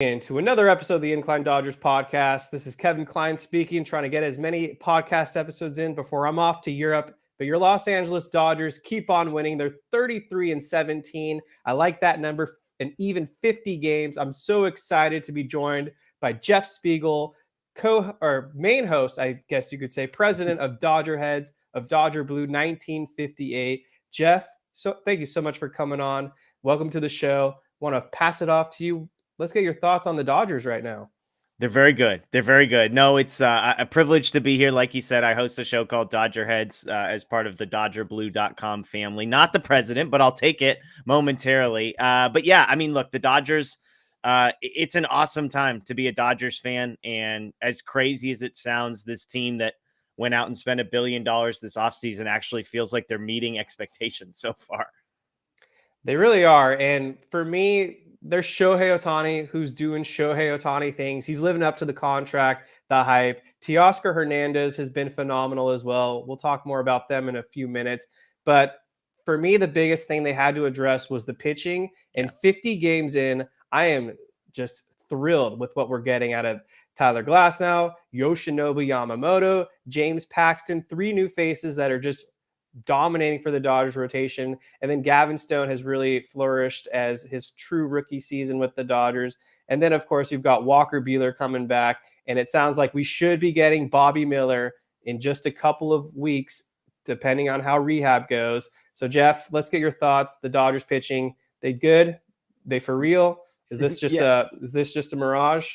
Into another episode of the Incline Dodgers podcast. This is Kevin Klein speaking, trying to get as many podcast episodes in before I'm off to Europe. But your Los Angeles Dodgers keep on winning. They're 33-17. I like that number, and even 50 games. I'm so excited to be joined by Jeff Spiegel, main host, I guess you could say, president of DodgerHeads of Dodger Blue 1958. Jeff, so thank you so much for coming on. Welcome to the show. Want to pass it off to you. Let's get your thoughts on the Dodgers right now. They're very good. They're very good. No, it's a privilege to be here. Like you said, I host a show called DodgerHeads as part of the DodgerBlue.com family. Not the president, but I'll take it momentarily. But yeah, I mean, look, the Dodgers, it's an awesome time to be a Dodgers fan. And as crazy as it sounds, this team that went out and spent $1 billion this offseason actually feels like they're meeting expectations so far. They really are. And for me, there's Shohei Ohtani, who's doing Shohei Ohtani things. He's living up to the contract, the hype. Teoscar Hernandez has been phenomenal as well. We'll talk more about them in a few minutes. But for me, the biggest thing they had to address was the pitching. And 50 games in, I am just thrilled with what we're getting out of Tyler Glasnow, Yoshinobu Yamamoto, James Paxton, 3 new faces that are just dominating for the Dodgers rotation. And then Gavin Stone has really flourished as his true rookie season with the Dodgers. And then, of course, you've got Walker Buehler coming back. And it sounds like we should be getting Bobby Miller in just a couple of weeks, depending on how rehab goes. So, Jeff, let's get your thoughts. The Dodgers pitching, they good? They for real? Is this just a mirage?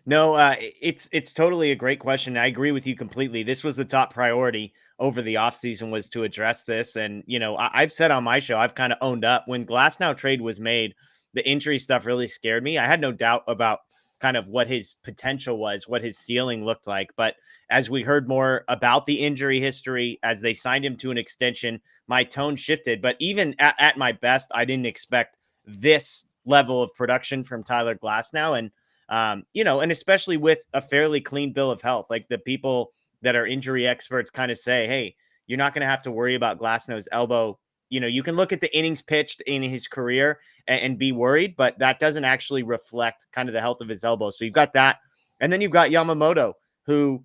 No, it's totally a great question. I agree with you completely. This was the top priority over the offseason, was to address this. And, you know, I've said on my show, I've kind of owned up when Glasnow trade was made, the injury stuff really scared me. I had no doubt about kind of what his potential was, what his ceiling looked like. But as we heard more about the injury history, as they signed him to an extension, my tone shifted. But even at my best, I didn't expect this level of production from Tyler Glasnow. And, and especially with a fairly clean bill of health, like the people that are injury experts kind of say, hey, you're not going to have to worry about Glasnow's elbow. You know, you can look at the innings pitched in his career and be worried, but that doesn't actually reflect kind of the health of his elbow. So you've got that. And then you've got Yamamoto, who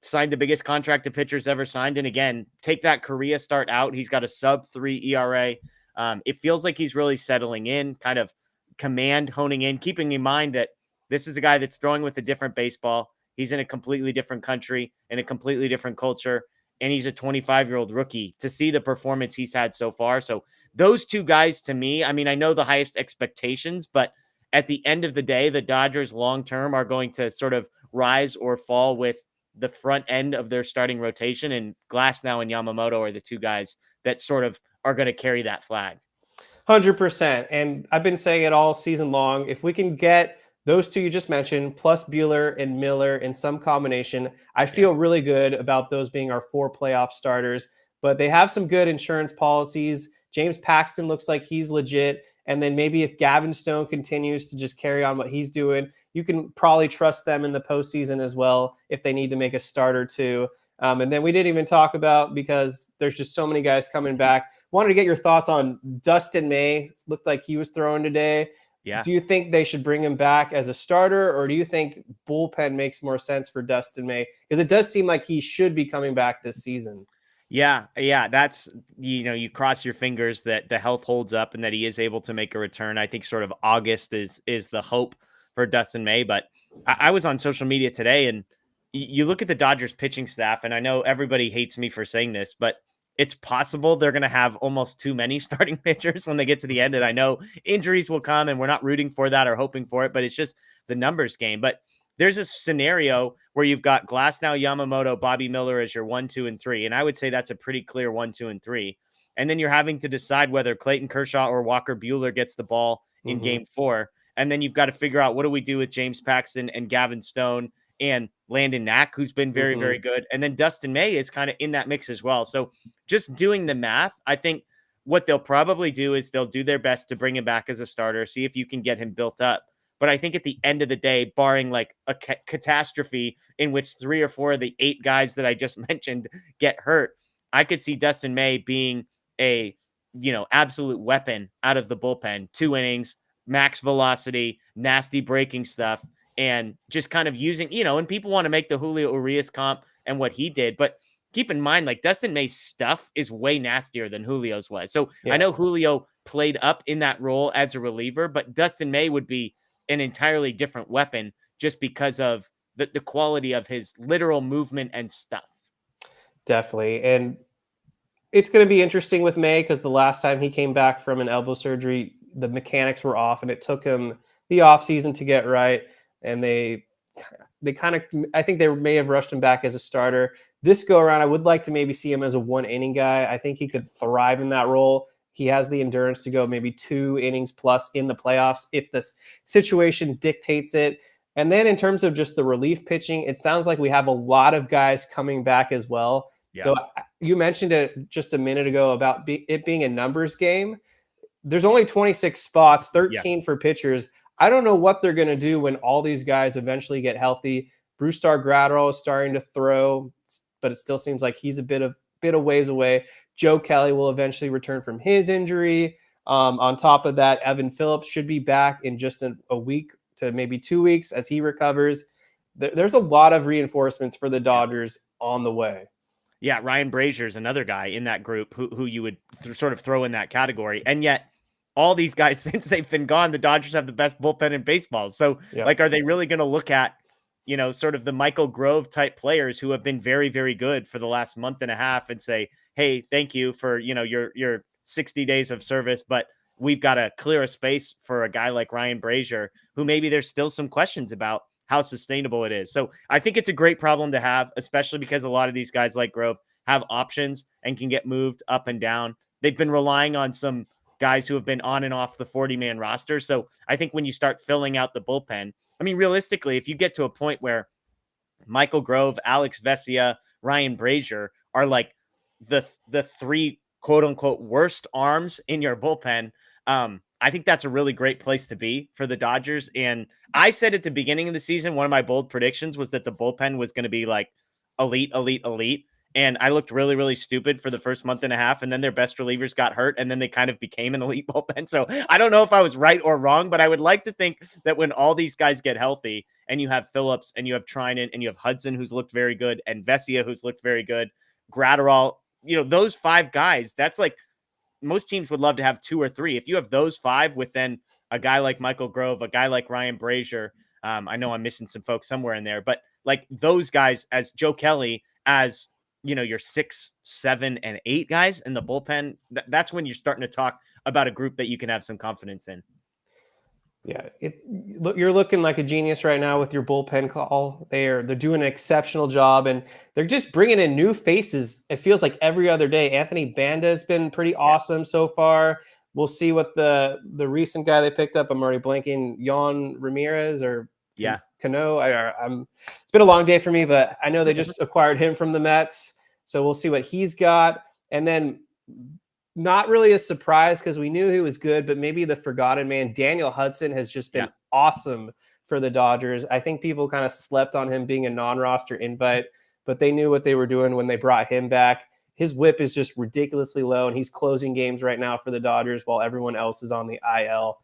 signed the biggest contract a pitcher's ever signed. And again, take that Korea start out. He's got a sub-3 ERA. It feels like he's really settling in, kind of command honing in, keeping in mind that this is a guy that's throwing with a different baseball. He's in a completely different country, in a completely different culture, and he's a 25-year-old rookie. To see the performance he's had so far. So those two guys, to me, I mean, I know the highest expectations, but at the end of the day, the Dodgers long-term are going to sort of rise or fall with the front end of their starting rotation, and Glasnow and Yamamoto are the two guys that sort of are going to carry that flag. 100%. And I've been saying it all season long. If we can get those two you just mentioned, plus Buehler and Miller in some combination, I feel really good about those being our 4 playoff starters. But they have some good insurance policies. James Paxton looks like he's legit. And then maybe if Gavin Stone continues to just carry on what he's doing, you can probably trust them in the postseason as well if they need to make a start or two. And then we didn't even talk about, because there's just so many guys coming back. Wanted to get your thoughts on Dustin May. Looked like he was throwing today. Yeah. Do you think they should bring him back as a starter, or do you think bullpen makes more sense for Dustin May? Because it does seem like he should be coming back this season. Yeah. That's, you cross your fingers that the health holds up and that he is able to make a return. I think sort of August is the hope for Dustin May. But I was on social media today, and you look at the Dodgers pitching staff, and I know everybody hates me for saying this, but it's possible they're going to have almost too many starting pitchers when they get to the end. And I know injuries will come, and we're not rooting for that or hoping for it, but it's just the numbers game. But there's a scenario where you've got Glasnow, Yamamoto, Bobby Miller as your 1, 2, and 3. And I would say that's a pretty clear 1, 2, and 3. And then you're having to decide whether Clayton Kershaw or Walker Buehler gets the ball in game 4. And then you've got to figure out, what do we do with James Paxton and Gavin Stone and Landon Knack, who's been very, very good. And then Dustin May is kind of in that mix as well. So just doing the math, I think what they'll probably do is they'll do their best to bring him back as a starter, see if you can get him built up. But I think at the end of the day, barring like a catastrophe in which 3 or 4 of the 8 guys that I just mentioned get hurt, I could see Dustin May being a, absolute weapon out of the bullpen. 2 innings, max velocity, nasty breaking stuff, and just kind of using, and people want to make the Julio Urias comp and what he did, but keep in mind, like Dustin May's stuff is way nastier than Julio's was. So I know Julio played up in that role as a reliever, but Dustin May would be an entirely different weapon just because of the quality of his literal movement and stuff. Definitely. And it's going to be interesting with May because the last time he came back from an elbow surgery, the mechanics were off and it took him the offseason to get right. And they kind of, I think they may have rushed him back as a starter. This go around, I would like to maybe see him as a 1 inning guy. I think he could thrive in that role. He has the endurance to go maybe 2 innings plus in the playoffs if this situation dictates it. And then in terms of just the relief pitching, it sounds like we have a lot of guys coming back as well. Yeah. So you mentioned it just a minute ago about it being a numbers game. There's only 26 spots, 13 for pitchers. I don't know what they're going to do when all these guys eventually get healthy. Brusdar Graterol is starting to throw, but it still seems like he's a bit of ways away. Joe Kelly will eventually return from his injury. On top of that, Evan Phillips should be back in just a week to maybe 2 weeks as he recovers. There's a lot of reinforcements for the Dodgers on the way. Yeah, Ryan Brazier is another guy in that group who you would sort of throw in that category. And yet all these guys, since they've been gone, the Dodgers have the best bullpen in baseball. So like, are they really going to look at, sort of the Michael Grove type players who have been very, very good for the last month and a half and say, hey, thank you for, your 60 days of service, but we've got to clear a space for a guy like Ryan Brazier, who maybe there's still some questions about how sustainable it is. So I think it's a great problem to have, especially because a lot of these guys like Grove have options and can get moved up and down. They've been relying on some guys who have been on and off the 40-man roster. So I think when you start filling out the bullpen, I mean, realistically, if you get to a point where Michael Grove, Alex Vesia, Ryan Brazier are like the 3 quote unquote worst arms in your bullpen, I think that's a really great place to be for the Dodgers. And I said at the beginning of the season, one of my bold predictions was that the bullpen was going to be like elite. And I looked really, really stupid for the first month and a half. And then their best relievers got hurt. And then they kind of became an elite bullpen. So I don't know if I was right or wrong, but I would like to think that when all these guys get healthy and you have Phillips and you have Trinan and you have Hudson, who's looked very good, and Vesia, who's looked very good, Graterol, those 5 guys, that's like, most teams would love to have 2 or 3. If you have those 5 with then a guy like Michael Grove, a guy like Ryan Brazier, I know I'm missing some folks somewhere in there, but like those guys as Joe Kelly, as your 6, 7, and 8 guys in the bullpen, that's when you're starting to talk about a group that you can have some confidence in. Yeah, you're looking like a genius right now with your bullpen call. They're doing an exceptional job, and they're just bringing in new faces. It feels like every other day. Anthony Banda has been pretty awesome so far. We'll see what the recent guy they picked up. I'm already blanking. Yon Ramirez or Cano. It's been a long day for me, but I know they just acquired him from the Mets, so we'll see what he's got. And then, not really a surprise because we knew he was good, but maybe the forgotten man, Daniel Hudson, has just been awesome for the Dodgers. I think people kind of slept on him being a non-roster invite, but they knew what they were doing when they brought him back. His whip is just ridiculously low, and he's closing games right now for the Dodgers while everyone else is on the IL.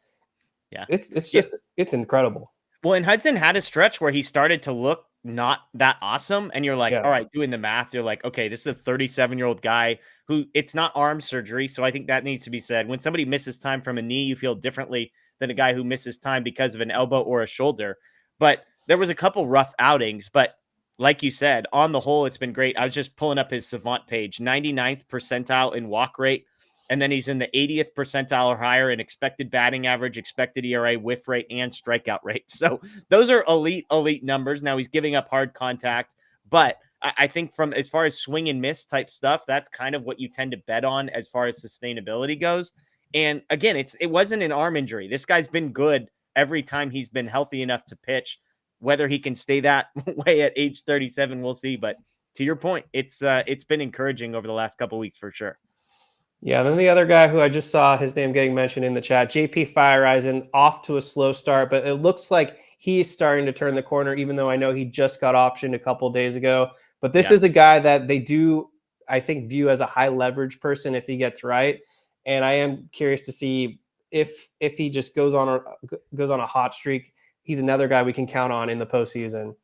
Yeah, it's incredible. Well, and Hudson had a stretch where he started to look not that awesome. And you're like, all right, doing the math, you're like, okay, this is a 37-year-old guy who it's not arm surgery. So I think that needs to be said. When somebody misses time from a knee, you feel differently than a guy who misses time because of an elbow or a shoulder. But there was a couple rough outings, but like you said, on the whole, it's been great. I was just pulling up his Savant page, 99th percentile in walk rate. And then he's in the 80th percentile or higher in expected batting average, expected ERA, whiff rate, and strikeout rate. So those are elite numbers. Now he's giving up hard contact, but I think from as far as swing and miss type stuff, that's kind of what you tend to bet on as far as sustainability goes. And again, it wasn't an arm injury. This guy's been good every time he's been healthy enough to pitch. Whether he can stay that way at age 37, we'll see. But to your point, it's been encouraging over the last couple of weeks for sure. Yeah, then the other guy who I just saw his name getting mentioned in the chat, JP Fireisen, off to a slow start, but it looks like he's starting to turn the corner, even though I know he just got optioned a couple of days ago. But this is a guy that they do, I think, view as a high leverage person if he gets right. And I am curious to see if he just goes on a hot streak, he's another guy we can count on in the postseason.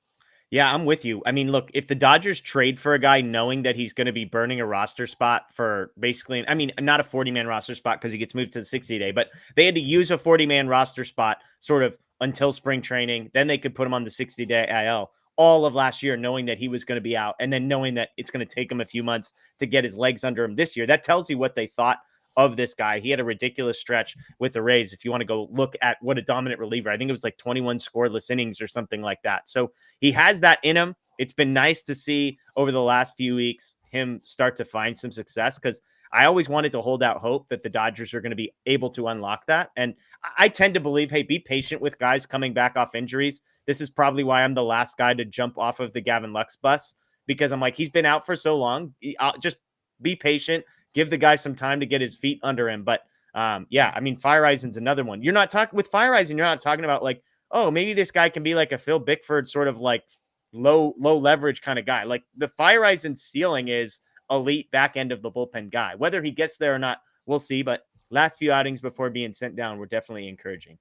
Yeah, I'm with you. I mean, look, if the Dodgers trade for a guy knowing that he's going to be burning a roster spot for basically, I mean, not a 40-man roster spot because he gets moved to the 60-day, but they had to use a 40-man roster spot sort of until spring training. Then they could put him on the 60-day IL all of last year, knowing that he was going to be out, and then knowing that it's going to take him a few months to get his legs under him this year. That tells you what they thought of this guy. He had a ridiculous stretch with the Rays. If you want to go look at what a dominant reliever, I think it was like 21 scoreless innings or something like that. So he has that in him. It's been nice to see over the last few weeks him start to find some success, because I always wanted to hold out hope that the Dodgers are going to be able to unlock that. And I tend to believe, hey, be patient with guys coming back off injuries. This is probably why I'm the last guy to jump off of the Gavin Lux bus, because I'm like, he's been out for so long. I'll just be patient. Give the guy some time to get his feet under him. But yeah, I mean, Fireison's another one. You're not talking with Fireison. You're not talking about like, oh, maybe this guy can be like a Phil Bickford sort of like low leverage kind of guy. Like the Fireison ceiling is elite back end of the bullpen guy. Whether he gets there or not, we'll see. But last few outings before being sent down were definitely encouraging.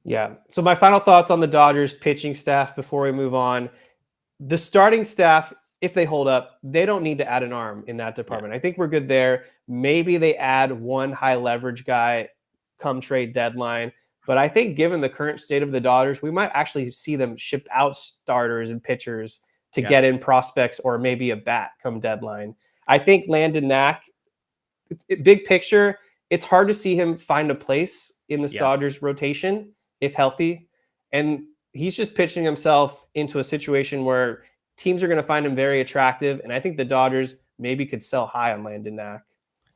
Yeah. So my final thoughts on the Dodgers pitching staff before we move on. The starting staff, if they hold up, they don't need to add an arm in that department. Yeah. I think we're good there. Maybe they add one high leverage guy come trade deadline. But I think given the current state of the Dodgers, we might actually see them ship out starters and pitchers to get in prospects or maybe a bat come deadline. I think Landon Knack, big picture, it's hard to see him find a place in the Dodgers rotation if healthy. And he's just pitching himself into a situation where teams are going to find him very attractive. And I think the Dodgers maybe could sell high on Landon Knack.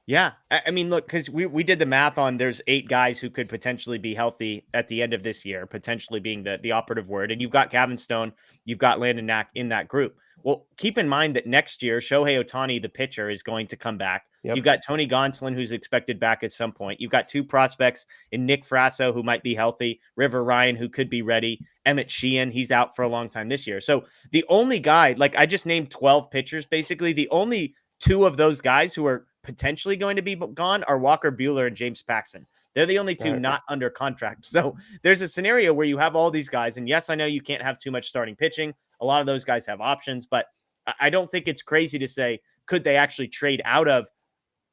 Yeah. I mean, look, because we did the math on there's 8 guys who could potentially be healthy at the end of this year, potentially being the operative word. And you've got Gavin Stone, you've got Landon Knack in that group. Well, keep in mind that next year, Shohei Ohtani, the pitcher, is going to come back. Yep. You've got Tony Gonsolin, who's expected back at some point. You've got 2 prospects in Nick Frasso, who might be healthy, River Ryan, who could be ready, Emmett Sheehan, he's out for a long time this year. So the only guy, like I just named 12 pitchers, basically, the only 2 of those guys who are potentially going to be gone are Walker Buehler and James Paxton. They're the only 2 not under contract. So there's a scenario where you have all these guys. And yes, I know you can't have too much starting pitching. A lot of those guys have options, but I don't think it's crazy to say, could they actually trade out of,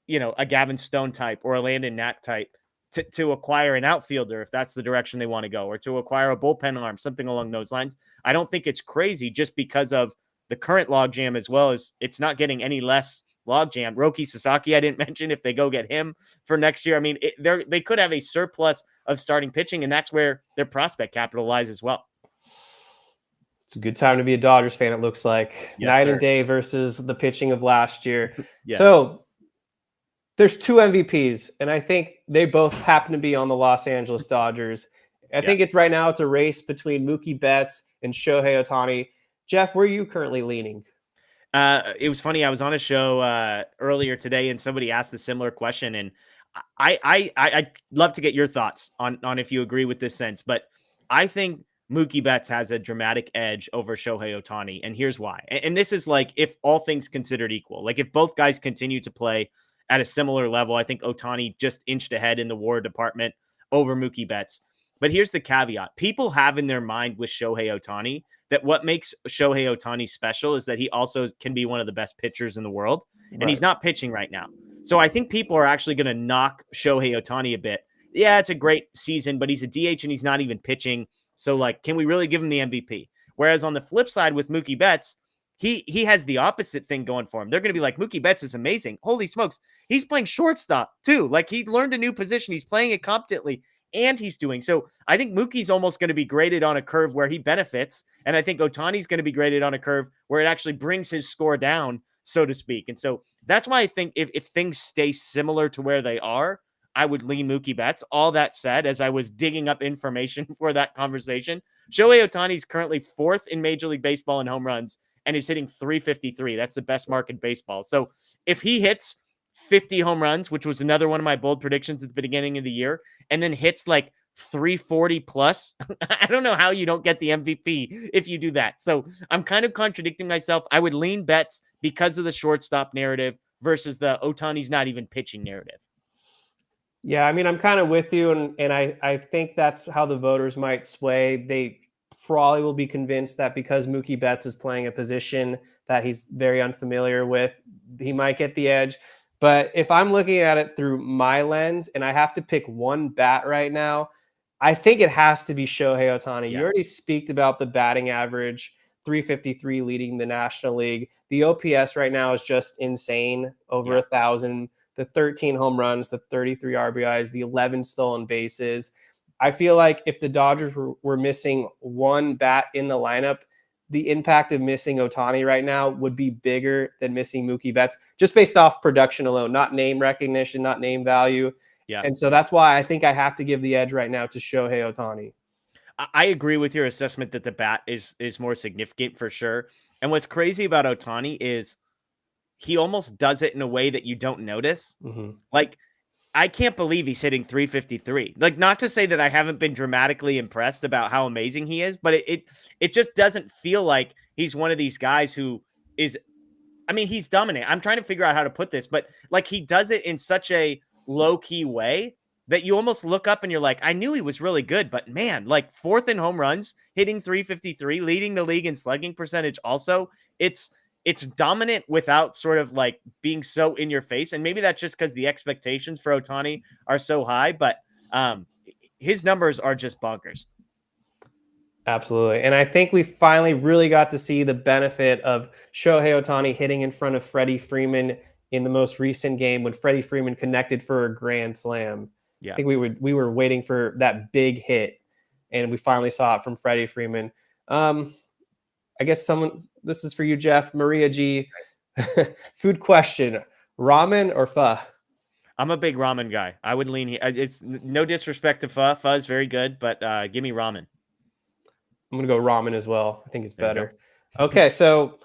a Gavin Stone type or a Landon Knack type to acquire an outfielder if that's the direction they want to go, or to acquire a bullpen arm, something along those lines. I don't think it's crazy just because of the current logjam, as well as it's not getting any less logjam. Roki Sasaki, I didn't mention, if they go get him for next year. I mean, they could have a surplus of starting pitching, and that's where their prospect capital lies as well. It's a good time to be a Dodgers fan, it looks like. Night and day versus the pitching of last year. So there's 2 MVPs, and I think they both happen to be on the Los Angeles Dodgers. I think right now it's a race between Mookie Betts and Shohei Ohtani. Jeff, where are you currently leaning? It was funny. I was on a show earlier today, and somebody asked a similar question, and I'd love to get your thoughts on if you agree with this sense. But I think Mookie Betts has a dramatic edge over Shohei Ohtani, and here's why. And this is like if all things considered equal, like if both guys continue to play at a similar level, I think Ohtani just inched ahead in the WAR department over Mookie Betts. But here's the caveat. People have in their mind with Shohei Ohtani that what makes Shohei Ohtani special is that he also can be one of the best pitchers in the world. And he's not pitching right now. So I think people are actually going to knock Shohei Ohtani a bit. Yeah, it's a great season, but he's a DH and he's not even pitching. So, like, can we really give him the MVP? Whereas on the flip side with Mookie Betts, he has the opposite thing going for him. They're going to be like, Mookie Betts is amazing. Holy smokes. He's playing shortstop too. Like, he learned a new position. He's playing it competently. And he's doing so. I think Mookie's almost going to be graded on a curve where he benefits, and I think Ohtani's going to be graded on a curve where it actually brings his score down, so to speak. And so that's why I think if things stay similar to where they are, I would lean Mookie Betts. All that said, as I was digging up information for that conversation, Shohei Ohtani is currently 4th in Major League Baseball in home runs, and he's hitting 353. That's the best mark in baseball. So if he hits 50 home runs, which was another one of my bold predictions at the beginning of the year, and then hits like 340 plus, I don't know how you don't get the MVP if you do that. So I'm kind of contradicting myself. I would lean Betts because of the shortstop narrative versus the Ohtani's not even pitching narrative. Yeah, I mean, I'm kind of with you, and I think that's how the voters might sway. They probably will be convinced that because Mookie Betts is playing a position that he's very unfamiliar with, he might get the edge. But if I'm looking at it through my lens and I have to pick one bat right now, I think it has to be Shohei Ohtani. You Yeah, already speaked about the batting average, 353 leading the National League. The OPS right now is just insane, over yeah. 1,000. The 13 home runs, the 33 RBIs, the 11 stolen bases. I feel like if the Dodgers were missing one bat in the lineup, the impact of missing Ohtani right now would be bigger than missing Mookie Betts, just based off production alone, not name recognition, not name value. Yeah. And so that's why I think I have to give the edge right now to Shohei Ohtani. I agree with your assessment that the bat is more significant for sure. And what's crazy about Ohtani is he almost does it in a way that you don't notice. Mm-hmm. Like, I can't believe he's hitting 353. Like, not to say that I haven't been dramatically impressed about how amazing he is, but it just doesn't feel like he's one of these guys who is, I mean, he's dominant. I'm trying to figure out how to put this, but like he does it in such a low key way that you almost look up and you're like, I knew he was really good, but man, like fourth in home runs, hitting 353, leading the league in slugging percentage. Also, it's dominant without sort of like being so in your face. And maybe that's just because the expectations for Ohtani are so high, but his numbers are just bonkers. Absolutely. And I think we finally really got to see the benefit of Shohei Ohtani hitting in front of Freddie Freeman in the most recent game when Freddie Freeman connected for a grand slam. I Yeah. think we were waiting for that big hit, and we finally saw it from Freddie Freeman. I guess this is for you, Jeff. Maria G. Food question: ramen or pho? I'm a big ramen guy. I would lean here. It's no disrespect to pho. Pho is very good, but give me ramen. I'm gonna go ramen as well. I think it's There you go. better. Okay, so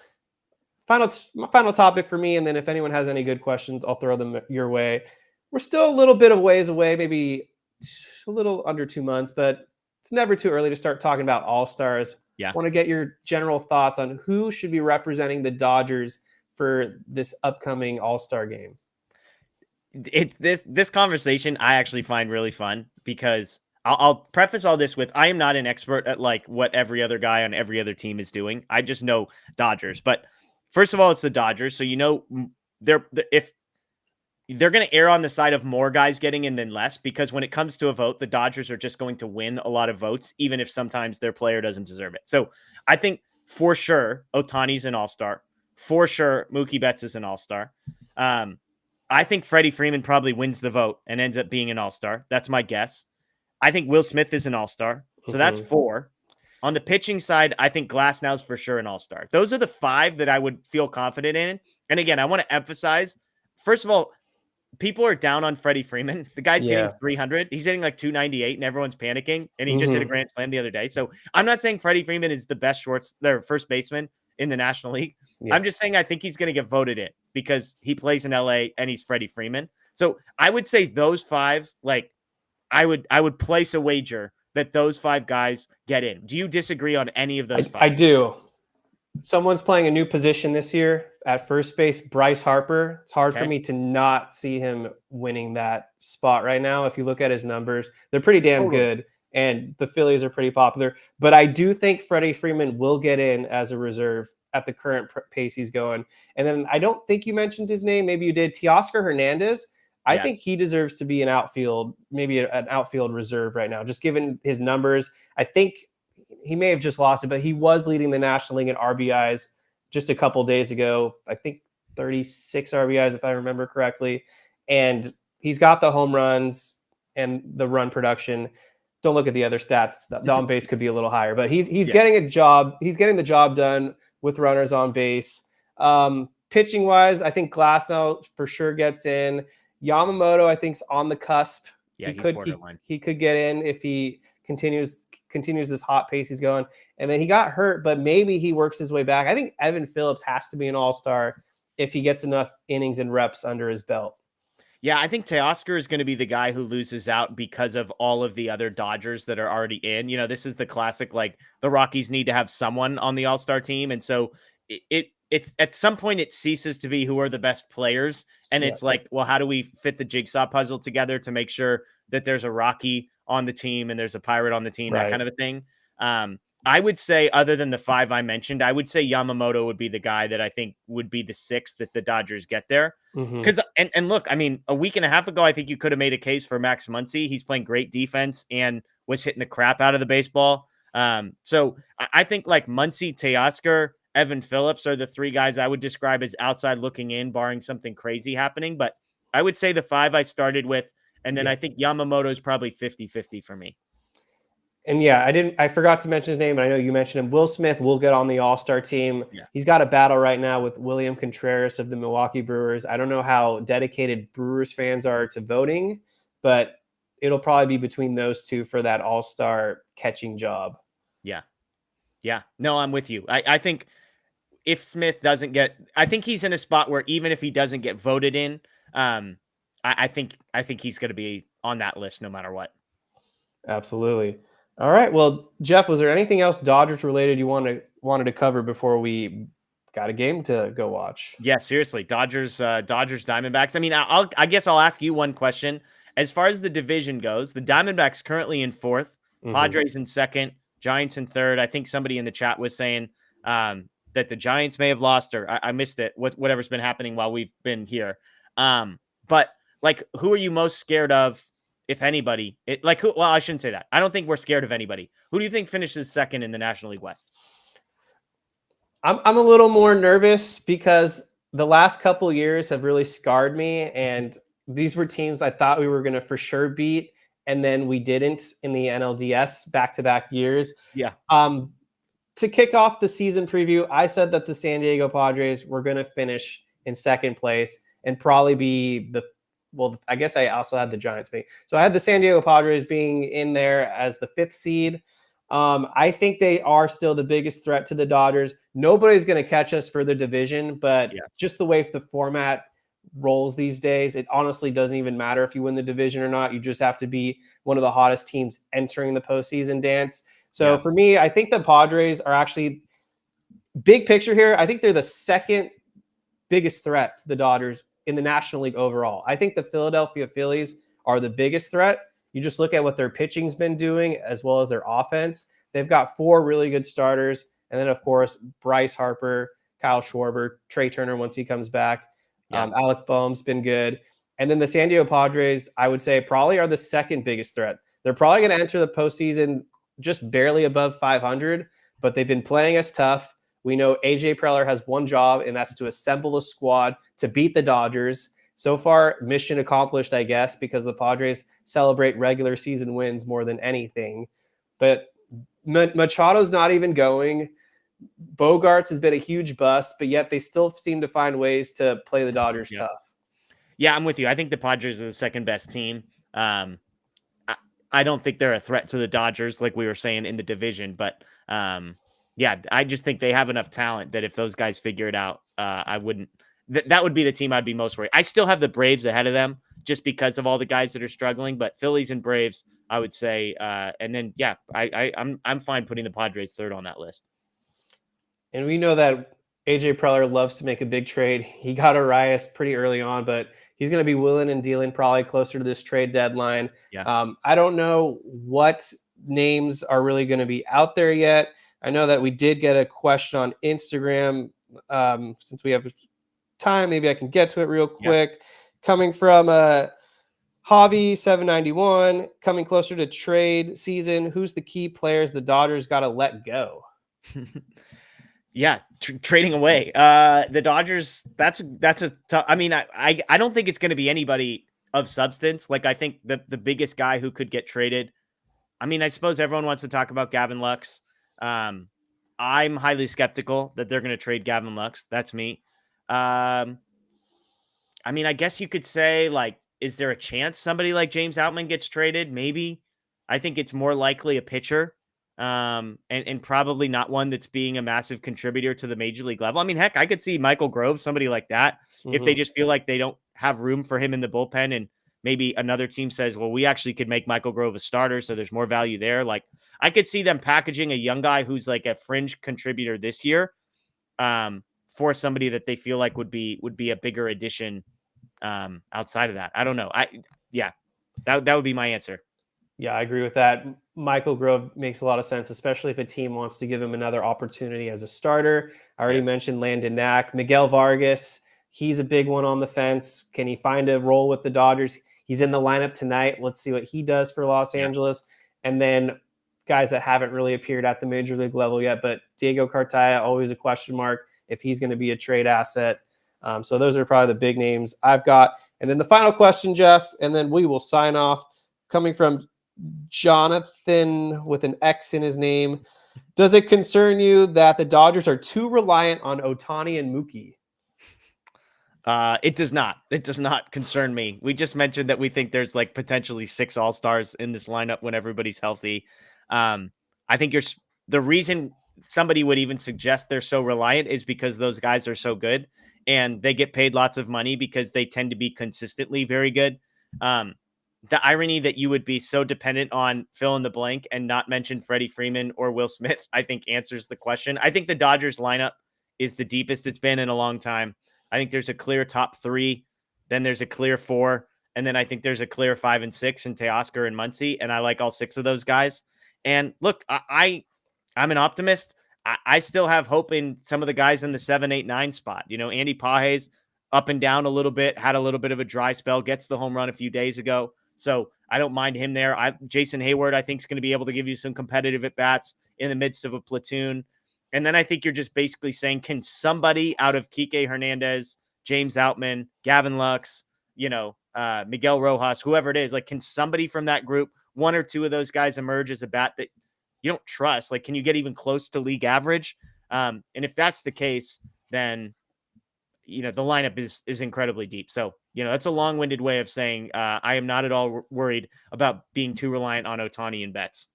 my final topic for me, and then if anyone has any good questions, I'll throw them your way. We're still a little bit of ways away, maybe a little under 2 months, but it's never too early to start talking about all-stars. Yeah. Want to get your general thoughts on who should be representing the Dodgers for this upcoming all-star game. This conversation I actually find really fun because I'll preface all this with I am not an expert at like what every other guy on every other team is doing. I just know Dodgers. But first of all, it's the Dodgers, so you know if they're going to err on the side of more guys getting in than less, because when it comes to a vote, the Dodgers are just going to win a lot of votes, even if sometimes their player doesn't deserve it. So I think for sure Ohtani's an all-star. For sure Mookie Betts is an all-star. I think Freddie Freeman probably wins the vote and ends up being an all-star. That's my guess. I think Will Smith is an all-star. So that's 4. On the pitching side, I think Glasnow's for sure an all-star. Those are the 5 that I would feel confident in. And again, I want to emphasize, first of all, people are down on Freddie Freeman. The guy's hitting 300. He's hitting like 298 and everyone's panicking. And he just hit a grand slam the other day. So I'm not saying Freddie Freeman is the best first baseman in the National League. Yeah. I'm just saying I think he's going to get voted in because he plays in LA and he's Freddie Freeman. So I would say those 5, like I would place a wager that those 5 guys get in. Do you disagree on any of those 5? I do. Someone's playing a new position this year at first base, Bryce Harper. It's hard for me to not see him winning that spot right now. If you look at his numbers, they're pretty damn good, and the Phillies are pretty popular. But I do think Freddie Freeman will get in as a reserve at the current pace he's going. And then I don't think you mentioned his name. Maybe you did. Teoscar Hernandez. I think he deserves to be an outfield, maybe an outfield reserve right now, just given his numbers. I think he may have just lost it, but he was leading the National League in RBIs just a couple days ago. I think 36 RBIs, if I remember correctly. And he's got the home runs and the run production. Don't look at the other stats. The on base could be a little higher, but he's getting a job. He's getting the job done with runners on base. Pitching wise, I think Glasnow for sure gets in. Yamamoto, I think, is on the cusp. Yeah, he could get in if he continues this hot pace he's going. And then he got hurt, but maybe he works his way back. I think Evan Phillips has to be an all-star if he gets enough innings and reps under his belt. Yeah, I think Teoscar is going to be the guy who loses out because of all of the other Dodgers that are already in. You know, this is the classic, like the Rockies need to have someone on the all-star team. And so it's at some point it ceases to be who are the best players. And Yeah. it's like, well, how do we fit the jigsaw puzzle together to make sure that there's a Rocky on the team and there's a Pirate on the team, that Right. kind of a thing. I would say, other than the 5 I mentioned, I would say Yamamoto would be the guy that I think would be the 6th if the Dodgers get there. Hmm. Because and look, I mean, a week and a half ago, I think you could have made a case for Max Muncy. He's playing great defense and was hitting the crap out of the baseball. So I think like Muncy, Teoscar, Evan Phillips are the 3 guys I would describe as outside looking in, barring something crazy happening. But I would say the 5 I started with, and then Yeah. I think Yamamoto is probably 50-50 for me. And yeah, I forgot to mention his name, but I know you mentioned him. Will Smith will get on the All-Star team. Yeah. He's got a battle right now with William Contreras of the Milwaukee Brewers. I don't know how dedicated Brewers fans are to voting, but it'll probably be between those two for that All-Star catching job. Yeah. Yeah. No, I'm with you. I think if Smith doesn't get, I think he's in a spot where even if he doesn't get voted in, I think he's going to be on that list no matter what. Absolutely. All right. Well, Jeff, was there anything else Dodgers related you wanted to cover before we got a game to go watch? Yeah, seriously, Dodgers, Diamondbacks. I mean, I guess I'll ask you one question. As far as the division goes, the Diamondbacks currently in 4th, Mhm. Padres in 2nd, Giants in 3rd. I think somebody in the chat was saying that the Giants may have lost, or I missed it. Whatever's been happening while we've been here. But like, who are you most scared of, if anybody? Who? Well, I shouldn't say that. I don't think we're scared of anybody. Who do you think finishes 2nd in the National League West? I'm a little more nervous because the last couple years have really scarred me, and these were teams I thought we were going to for sure beat, and then we didn't in the NLDS back-to-back years. Yeah. To kick off the season preview, I said that the San Diego Padres were going to finish in 2nd place and probably be I guess I also had the Giants being. So I had the San Diego Padres being in there as the 5th seed. I think they are still the biggest threat to the Dodgers. Nobody's going to catch us for the division, but Yeah. just the way the format rolls these days, it honestly doesn't even matter if you win the division or not. You just have to be one of the hottest teams entering the postseason dance. So Yeah. for me, I think the Padres are actually, big picture here, I think they're the 2nd biggest threat to the Dodgers in the National League overall. I think the Philadelphia Phillies are the biggest threat. You just look at what their pitching's been doing as well as their offense. They've got 4 really good starters. And then, of course, Bryce Harper, Kyle Schwarber, Trey Turner once he comes back. Yeah. Alec Boehm's been good. And then the San Diego Padres, I would say, probably are the 2nd biggest threat. They're probably going to enter the postseason just barely above 500, but they've been playing us tough. We know AJ Preller has one job, and that's to assemble a squad to beat the Dodgers. So far, mission accomplished, I guess, because the Padres celebrate regular season wins more than anything. But Machado's not even going. Bogarts has been a huge bust, but yet they still seem to find ways to play the Dodgers tough. Yeah, I'm with you. I think the Padres are the 2nd best team. I don't think they're a threat to the Dodgers, like we were saying in the division, but yeah, I just think they have enough talent that if those guys figure it out, I wouldn't. That would be the team I'd be most worried. I still have the Braves ahead of them just because of all the guys that are struggling, but Phillies and Braves, I would say, and then yeah, I'm fine putting the Padres 3rd on that list. And we know that AJ Preller loves to make a big trade. He got Arias pretty early on, but he's going to be willing and dealing probably closer to this trade deadline. Yeah. I don't know what names are really going to be out there yet. I know that we did get a question on Instagram. Since we have time, maybe I can get to it real quick. Coming from Javi791, coming closer to trade season, who's the key players the Dodgers got to let go? Yeah, trading away. The Dodgers, that's a tough. I mean, I don't think it's going to be anybody of substance. Like, I think the biggest guy who could get traded. I mean, I suppose everyone wants to talk about Gavin Lux. I'm highly skeptical that they're going to trade Gavin Lux. That's me. I mean, I guess you could say, like, is there a chance somebody like James Outman gets traded? Maybe. I think it's more likely a pitcher. And probably not one that's being a massive contributor to the major league level. I mean, heck, I could see Michael Grove, somebody like that, if they just feel like they don't have room for him in the bullpen, and maybe another team says, well, we actually could make Michael Grove a starter, so there's more value there. Like, I could see them packaging a young guy who's like a fringe contributor this year, for somebody that they feel like would be a bigger addition outside of that. I don't know. That would be my answer. Yeah, I agree with that. Michael Grove makes a lot of sense, especially if a team wants to give him another opportunity as a starter. I already mentioned Landon Knack. Miguel Vargas, he's a big one on the fence. Can he find a role with the Dodgers? He's in the lineup tonight. Let's see what he does for Los Angeles. And then guys that haven't really appeared at the major league level yet, but Diego Cartaya, always a question mark if he's going to be a trade asset. So those are probably the big names I've got. And then the final question, Jeff, and then we will sign off, coming from Jonathan with an X in his name. Does it concern you that the Dodgers are too reliant on Ohtani and Mookie? It does not. It does not concern me. We just mentioned that we think there's like potentially 6 all-stars in this lineup when everybody's healthy. I think the reason somebody would even suggest they're so reliant is because those guys are so good and they get paid lots of money because they tend to be consistently very good. The irony that you would be so dependent on fill in the blank and not mention Freddie Freeman or Will Smith, I think answers the question. I think the Dodgers lineup is the deepest it's been in a long time. I think there's a clear top 3, then there's a clear 4, and then I think there's a clear 5 and 6 in Teoscar and Muncy, and I like all 6 of those guys. And look, I'm an optimist. I still have hope in some of the guys in the 7, 8, 9 spot. You know, Andy Pages up and down a little bit, had a little bit of a dry spell, gets the home run a few days ago. So I don't mind him there. Jason Hayward, I think, is going to be able to give you some competitive at-bats in the midst of a platoon. And then I think you're just basically saying, can somebody out of Kike Hernandez, James Outman, Gavin Lux, Miguel Rojas, whoever it is, like, can somebody from that group, 1 or 2 of those guys emerge as a bat that you don't trust? Like, can you get even close to league average? And if that's the case, then the lineup is incredibly deep. So, that's a long-winded way of saying I am not at all worried about being too reliant on Ohtani and Betts.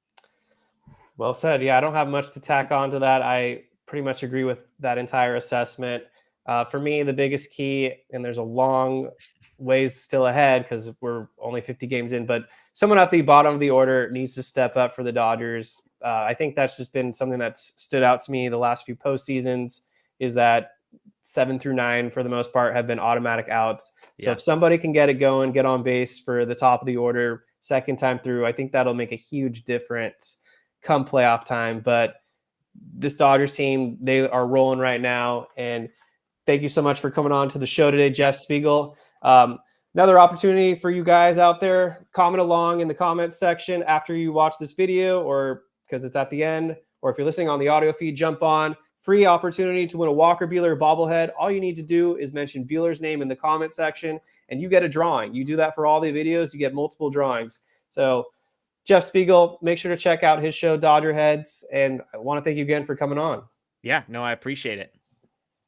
Well said. Yeah, I don't have much to tack on to that. I pretty much agree with that entire assessment. For me, the biggest key, and there's a long ways still ahead because we're only 50 games in, but someone at the bottom of the order needs to step up for the Dodgers. I think that's just been something that's stood out to me the last few postseasons, is that 7 through 9, for the most part, have been automatic outs. So if somebody can get it going, get on base for the top of the order, second time through, I think that'll make a huge difference come playoff time. But this Dodgers team, they are rolling right now. And thank you so much for coming on to the show today, Jeff Spiegel. Another opportunity for you guys out there, comment along in the comments section after you watch this video, or because it's at the end, or if you're listening on the audio feed, jump on. Free opportunity to win a Walker Buehler bobblehead. All you need to do is mention Buehler's name in the comment section, and you get a drawing. You do that for all the videos, you get multiple drawings. So Jeff Spiegel, make sure to check out his show, DodgerHeads, and I want to thank you again for coming on. Yeah, no, I appreciate it.